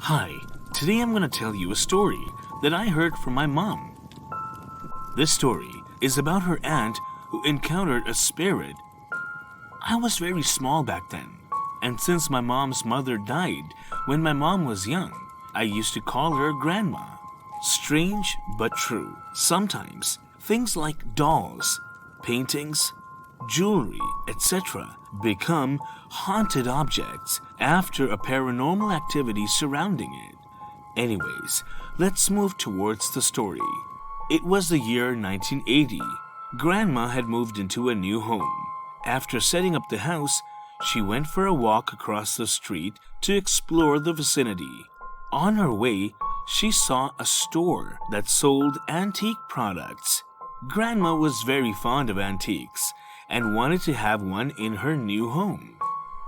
Hi, today I'm going to tell you a story that I heard from my mom. This story is about her aunt who encountered a spirit. I was very small back then, and since my mom's mother died when my mom was young, I used to call her Grandma. Strange but true. Sometimes things like dolls, paintings, jewelry, etc. become haunted objects after a paranormal activity surrounding it. Anyways, let's move towards the story. It was the year 1980. Grandma had moved into a new home. After setting up the house, she went for a walk across the street to explore the vicinity. On her way, she saw a store that sold antique products. Grandma was very fond of antiques and wanted to have one in her new home.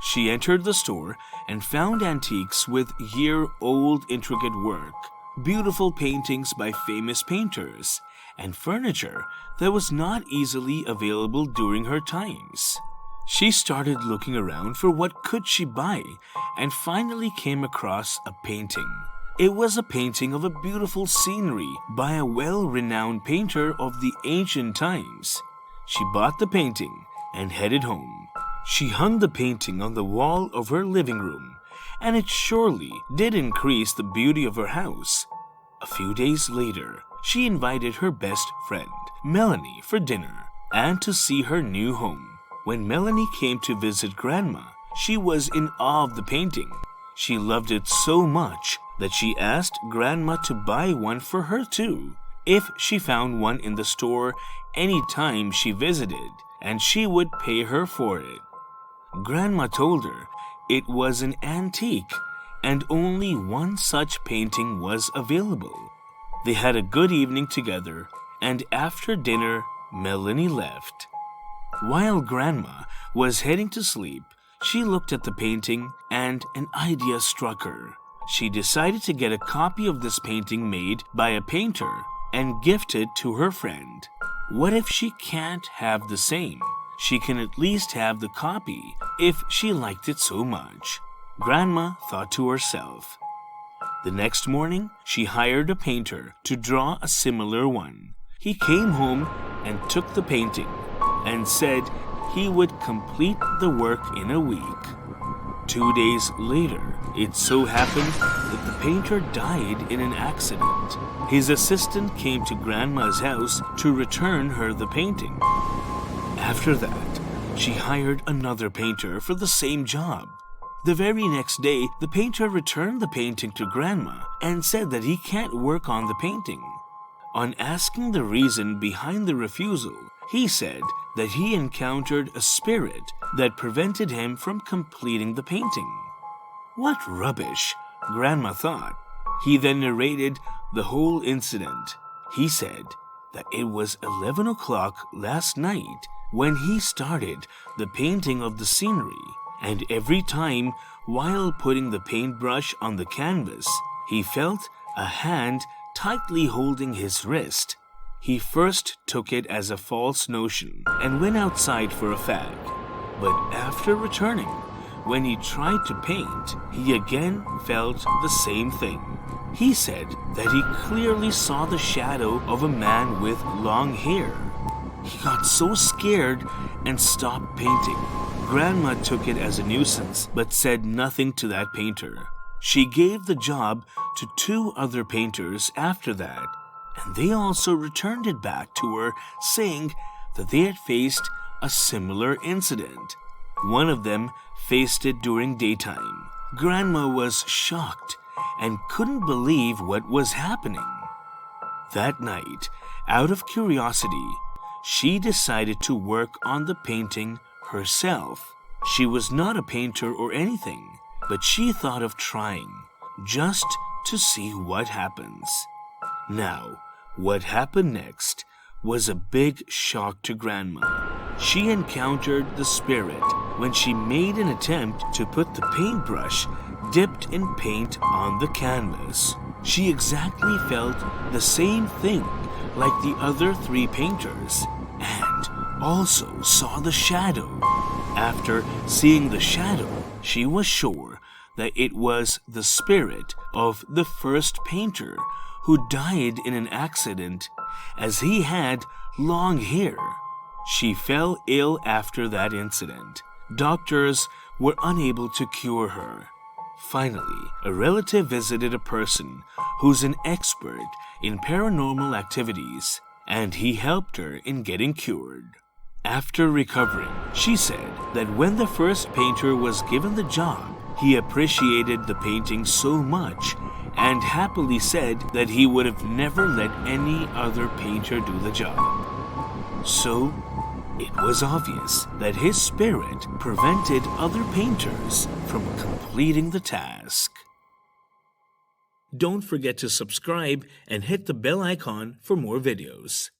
She entered the store and found antiques with year-old intricate work, beautiful paintings by famous painters, and furniture that was not easily available during her times. She started looking around for what could she buy and finally came across a painting. It was a painting of a beautiful scenery by a well-renowned painter of the ancient times. She bought the painting and headed home. She hung the painting on the wall of her living room, and it surely did increase the beauty of her house. A few days later, she invited her best friend, Melanie, for dinner and to see her new home. When Melanie came to visit Grandma, she was in awe of the painting. She loved it so much that she asked Grandma to buy one for her too, if she found one in the store any time she visited, and she would pay her for it. Grandma told her it was an antique and only one such painting was available. They had a good evening together, and after dinner, Melanie left. While Grandma was heading to sleep, she looked at the painting and an idea struck her. She decided to get a copy of this painting made by a painter and gift it to her friend. What if she can't have the same? She can at least have the copy if she liked it so much, Grandma thought to herself. The next morning, she hired a painter to draw a similar one. He came home and took the painting and said he would complete the work in a week. 2 days later, it so happened that the painter died in an accident. His assistant came to Grandma's house to return her the painting. After that, she hired another painter for the same job. The very next day, the painter returned the painting to Grandma and said that he can't work on the painting. On asking the reason behind the refusal, he said that he encountered a spirit that prevented him from completing the painting. What rubbish, Grandma thought. He then narrated the whole incident. He said that it was 11 o'clock last night when he started the painting of the scenery, and every time while putting the paintbrush on the canvas, he felt a hand tightly holding his wrist. He first took it as a false notion and went outside for a fag. But after returning, when he tried to paint, he again felt the same thing. He said that he clearly saw the shadow of a man with long hair. He got so scared and stopped painting. Grandma took it as a nuisance but said nothing to that painter. She gave the job to 2 other painters after that, and they also returned it back to her, saying that they had faced a similar incident. One of them faced it during daytime. Grandma was shocked and couldn't believe what was happening. That night, out of curiosity, she decided to work on the painting herself. She was not a painter or anything, but she thought of trying, just to see what happens. Now, what happened next was a big shock to Grandma. She encountered the spirit when she made an attempt to put the paintbrush dipped in paint on the canvas. She exactly felt the same thing like the other 3 painters, and also saw the shadow. After seeing the shadow, she was sure that it was the spirit of the first painter who died in an accident as he had long hair. She fell ill after that incident. Doctors were unable to cure her. Finally, a relative visited a person who's an expert in paranormal activities, and he helped her in getting cured. After recovering, she said that when the first painter was given the job, he appreciated the painting so much and happily said that he would have never let any other painter do the job. So, it was obvious that his spirit prevented other painters from completing the task. Don't forget to subscribe and hit the bell icon for more videos.